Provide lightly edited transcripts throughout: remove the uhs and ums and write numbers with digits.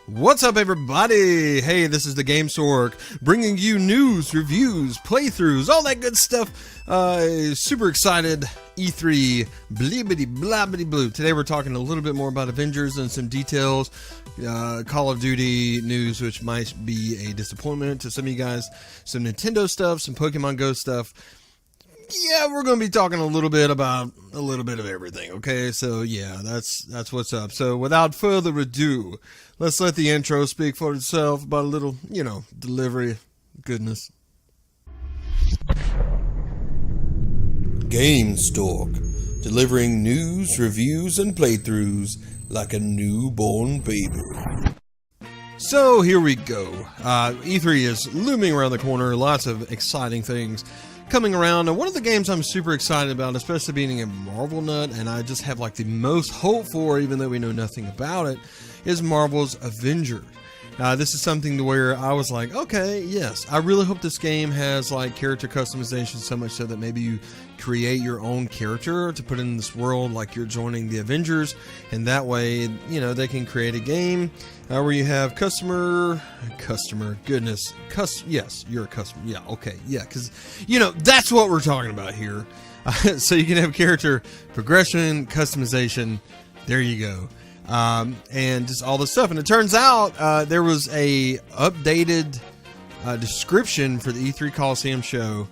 What's up, everybody? Hey, this is the Gamestork, bringing you news, reviews, playthroughs, all that good stuff. Super excited, E3, blibbity blabbity blue. Today we're talking a little bit more about Avengers and some details, Call of Duty news, which might be a disappointment to some of you guys, some Nintendo stuff, some Pokemon Go stuff. Yeah, we're going to be talking a little bit about a little bit of everything, okay? So, yeah, that's what's up. So, without further ado, let's let the intro speak for itself about a little, delivery goodness. Gamestork, delivering news, reviews, and playthroughs like a newborn baby. So, here we go. E3 is looming around the corner, lots of exciting things coming around, and one of the games I'm super excited about, especially being a Marvel nut, and I just have like the most hope for, even though we know nothing about it, is Marvel's Avengers. This is something to where I was like, okay, yes, I really hope this game has like character customization, so much so that maybe you create your own character to put in this world like you're joining the Avengers, and that way, they can create a game where you have yes, you're a customer, yeah, okay, yeah, because, that's what we're talking about here. So you can have character progression, customization, there you go. And just all this stuff. And it turns out there was a updated description for the E3 Coliseum show,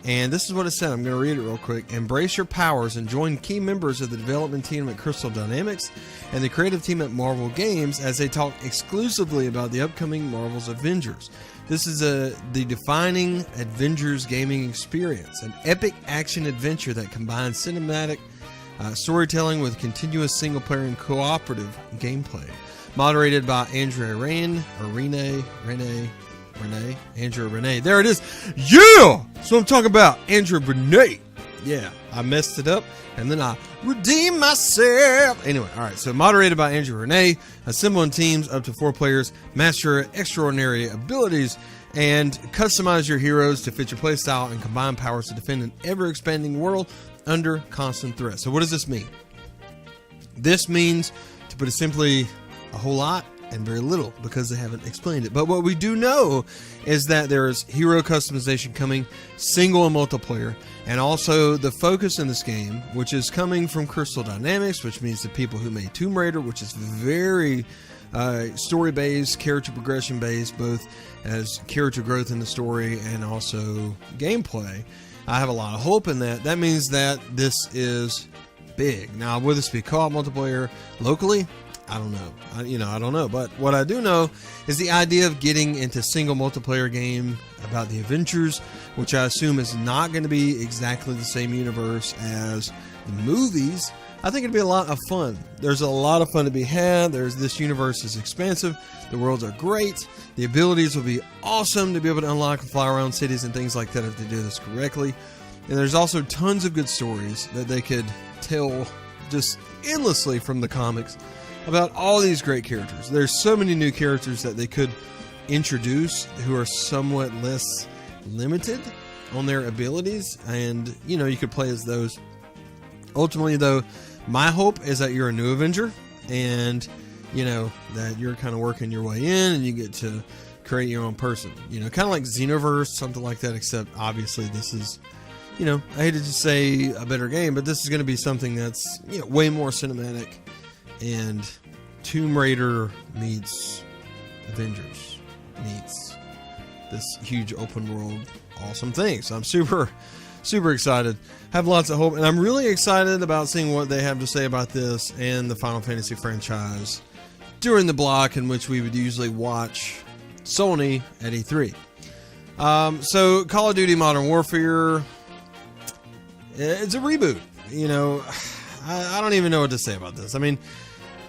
and this is what it said. I'm going to read it real quick. Embrace your powers and join key members of the development team at Crystal Dynamics and the creative team at Marvel Games as they talk exclusively about the upcoming Marvel's Avengers. This is the defining Avengers gaming experience, an epic action adventure that combines cinematic storytelling with continuous single-player and cooperative gameplay. Moderated by Andrea Renee. There it is. Yeah! That's what I'm talking about. Andrea Renee. Yeah, I messed it up, and then I redeemed myself. Anyway, all right. So moderated by Andrea Renee, assemble in teams up to 4 players, master extraordinary abilities, and customize your heroes to fit your playstyle and combine powers to defend an ever-expanding world under constant threat. So what does this mean? This means, to put it simply, a whole lot and very little, because they haven't explained it. But what we do know is that there's hero customization coming, single and multiplayer, and also the focus in this game, which is coming from Crystal Dynamics, which means the people who made Tomb Raider, which is very story-based, character progression-based, both as character growth in the story and also gameplay. I have a lot of hope in that. That means that this is big. Now, will this be co-op multiplayer locally? I don't know. I don't know. But what I do know is the idea of getting into single multiplayer game about the Avengers, which I assume is not going to be exactly the same universe as the movies. I think it'd be a lot of fun. There's a lot of fun to be had. This universe is expansive. The worlds are great. The abilities will be awesome to be able to unlock and fly around cities and things like that if they do this correctly. And there's also tons of good stories that they could tell just endlessly from the comics about all these great characters. There's so many new characters that they could introduce who are somewhat less limited on their abilities, and you could play as those. Ultimately, though, my hope is that you're a new Avenger, and that you're kind of working your way in, and you get to create your own person. Kind of like Xenoverse, something like that. Except obviously, this is, I hate to just say a better game, but this is going to be something that's way more cinematic. And Tomb Raider meets Avengers meets this huge open world awesome thing. So I'm super excited. Have lots of hope, and I'm really excited about seeing what they have to say about this and the Final Fantasy franchise during the block in which we would usually watch Sony at E3. So Call of Duty Modern Warfare, it's a reboot. I don't even know what to say about this. I mean,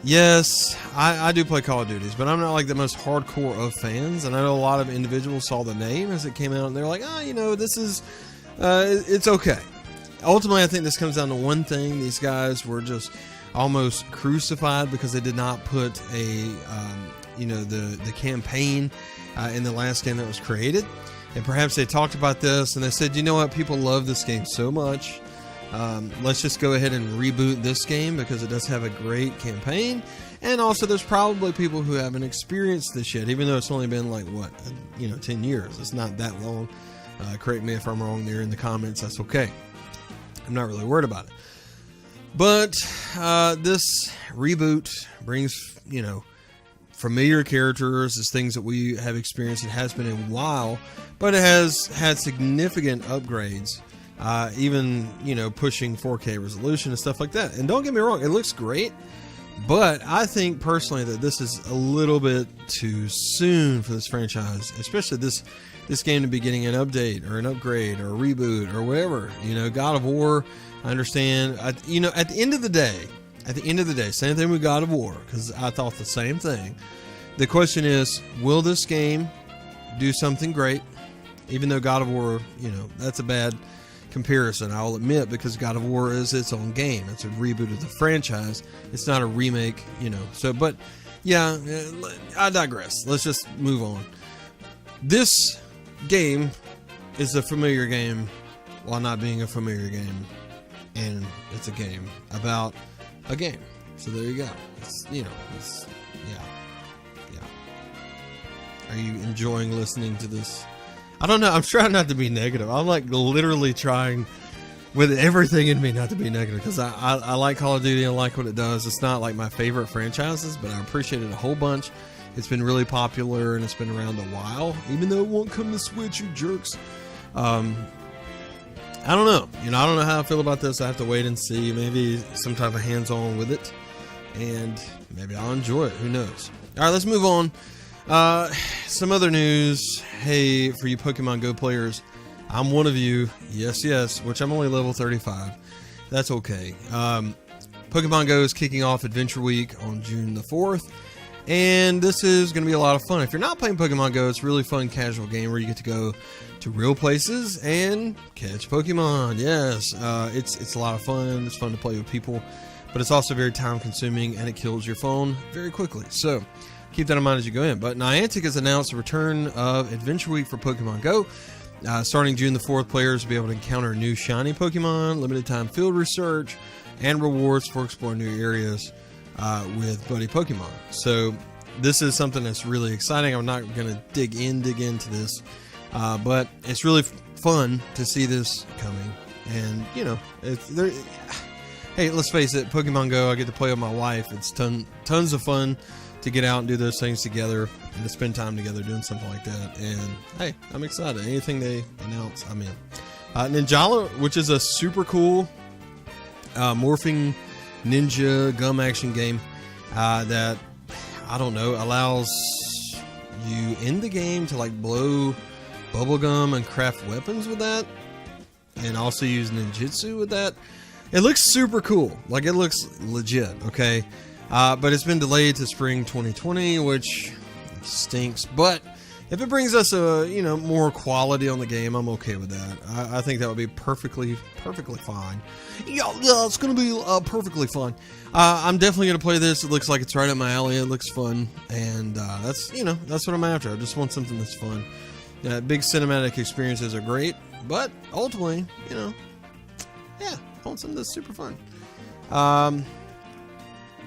yes, I do play Call of Duties, but I'm not like the most hardcore of fans. And I know a lot of individuals saw the name as it came out, and they're like, this is, it's okay. Ultimately, I think this comes down to one thing. These guys were just almost crucified because they did not put the campaign in the last game that was created. And perhaps they talked about this and they said, you know what, people love this game so much Let's just go ahead and reboot this game because it does have a great campaign. And also, there's probably people who haven't experienced this yet, even though it's only been like, 10 years. It's not that long. Correct me if I'm wrong there in the comments. That's okay. I'm not really worried about it. But this reboot brings, familiar characters as things that we have experienced. It has been a while, but it has had significant upgrades, even, pushing 4K resolution and stuff like that. And don't get me wrong, it looks great, but I think personally that this is a little bit too soon for this franchise, especially this game to be getting an update or an upgrade or a reboot or whatever. God of War, I understand. At the end of the day, same thing with God of War, because I thought the same thing. The question is, will this game do something great? Even though God of War, that's a bad comparison, I'll admit, because God of War is its own game. It's a reboot of the franchise. It's not a remake, but yeah, I digress. Let's just move on. This game is a familiar game while not being a familiar game, and it's a game about a game. So there you go. Yeah. Are you enjoying listening to this? I don't know. I'm trying not to be negative. I'm like literally trying with everything in me not to be negative, because I like Call of Duty. I like what it does. It's not like my favorite franchises, but I appreciate it a whole bunch. It's been really popular and it's been around a while, even though it won't come to Switch, you jerks. I don't know. I don't know how I feel about this. I have to wait and see. Maybe some type of hands-on with it, and maybe I'll enjoy it. Who knows? All right, let's move on. Some other news. Hey, for you Pokemon Go players, I'm one of you. Yes, which I'm only level 35. That's okay. Pokemon Go is kicking off Adventure Week on June the 4th. And this is going to be a lot of fun. If you're not playing Pokemon Go, it's a really fun casual game where you get to go to real places and catch Pokemon. Yes, it's a lot of fun. It's fun to play with people, but it's also very time consuming and it kills your phone very quickly. So keep that in mind as you go in. But Niantic has announced the return of Adventure Week for Pokemon Go. Starting June the 4th, players will be able to encounter new shiny Pokemon, limited time field research, and rewards for exploring new areas with Buddy Pokemon. So this is something that's really exciting. I'm not going to dig into this, but it's really fun to see this coming. And hey, let's face it, Pokemon Go, I get to play with my wife. It's tons of fun to get out and do those things together and to spend time together doing something like that. And hey, I'm excited. Anything they announce, I'm in. Ninjala, which is a super cool morphing ninja gum action game that, I don't know, allows you in the game to like blow bubblegum and craft weapons with that, and also use ninjutsu with that. It looks super cool. Like, it looks legit, okay? But it's been delayed to spring 2020, which stinks. But if it brings us more quality on the game, I'm okay with that. I think that would be perfectly fine. Yeah, it's going to be perfectly fine. I'm definitely going to play this. It looks like it's right up my alley. It looks fun, and that's what I'm after. I just want something that's fun. Big cinematic experiences are great, but ultimately, I want something that's super fun.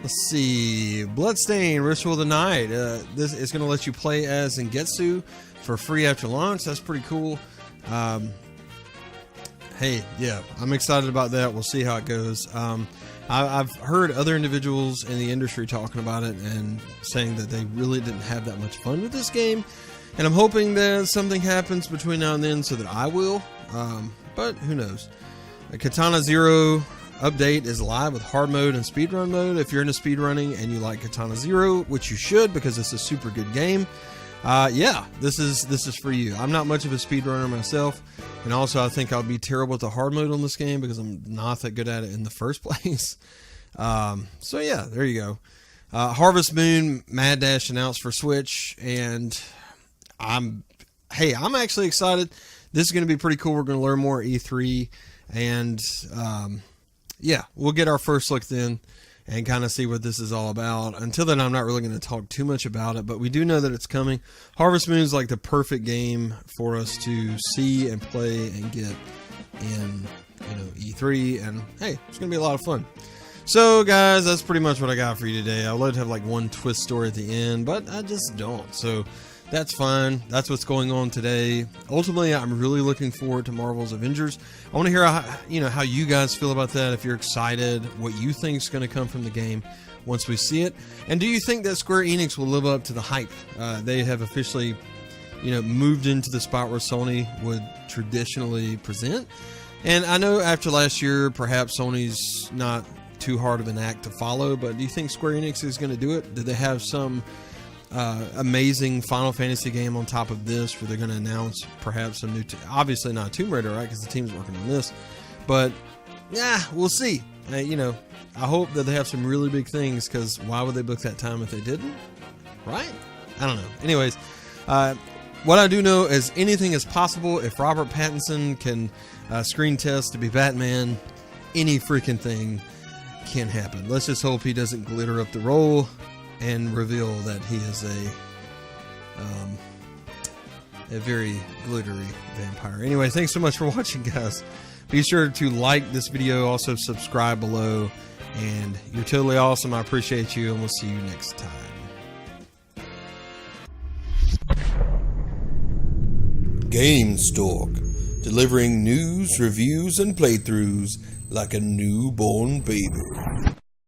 Let's see. Bloodstain Ritual of the Night. This is going to let you play as Zangetsu for free after launch. That's pretty cool. Hey, yeah, I'm excited about that. We'll see how it goes. I've heard other individuals in the industry talking about it and saying that they really didn't have that much fun with this game. And I'm hoping that something happens between now and then so that I will. But who knows? Katana Zero update is live with hard mode and speedrun mode. If you're into speedrunning and you like Katana Zero, which you should because it's a super good game, this is for you. I'm not much of a speedrunner myself, and also I think I'll be terrible at the hard mode on this game because I'm not that good at it in the first place. So yeah, there you go. Harvest Moon Mad Dash announced for Switch, and I'm actually excited. This is going to be pretty cool. We're going to learn more at E3, and we'll get our first look then and kind of see what this is all about. Until then, I'm not really going to talk too much about it, but we do know that it's coming. Harvest Moon is like the perfect game for us to see and play and get in, you know, E3, and hey, it's gonna be a lot of fun. So guys, that's pretty much what I got for you today. I would love to have like one twist story at the end, but I just don't. So that's fine. That's what's going on today. Ultimately, I'm really looking forward to Marvel's Avengers. I want to hear how you guys feel about that. If you're excited, what you think is going to come from the game once we see it, and do you think that Square Enix will live up to the hype? They have officially, you know, moved into the spot where Sony would traditionally present. And I know after last year, perhaps Sony's not too hard of an act to follow, but do you think Square Enix is going to do it? Do they have some amazing Final Fantasy game on top of this, where they're going to announce perhaps some new, obviously not Tomb Raider, right? Because the team's working on this, but yeah, we'll see. You know, I hope that they have some really big things, because why would they book that time if they didn't? Right? I don't know. Anyways, what I do know is anything is possible. If Robert Pattinson can screen test to be Batman, any freaking thing can happen. Let's just hope he doesn't glitter up the role and reveal that he is a very glittery vampire. Anyway, thanks so much for watching, guys. Be sure to like this video, also subscribe below, and you're totally awesome. I appreciate you, and we'll see you next time. Gamestork, delivering news, reviews, and playthroughs like a newborn baby.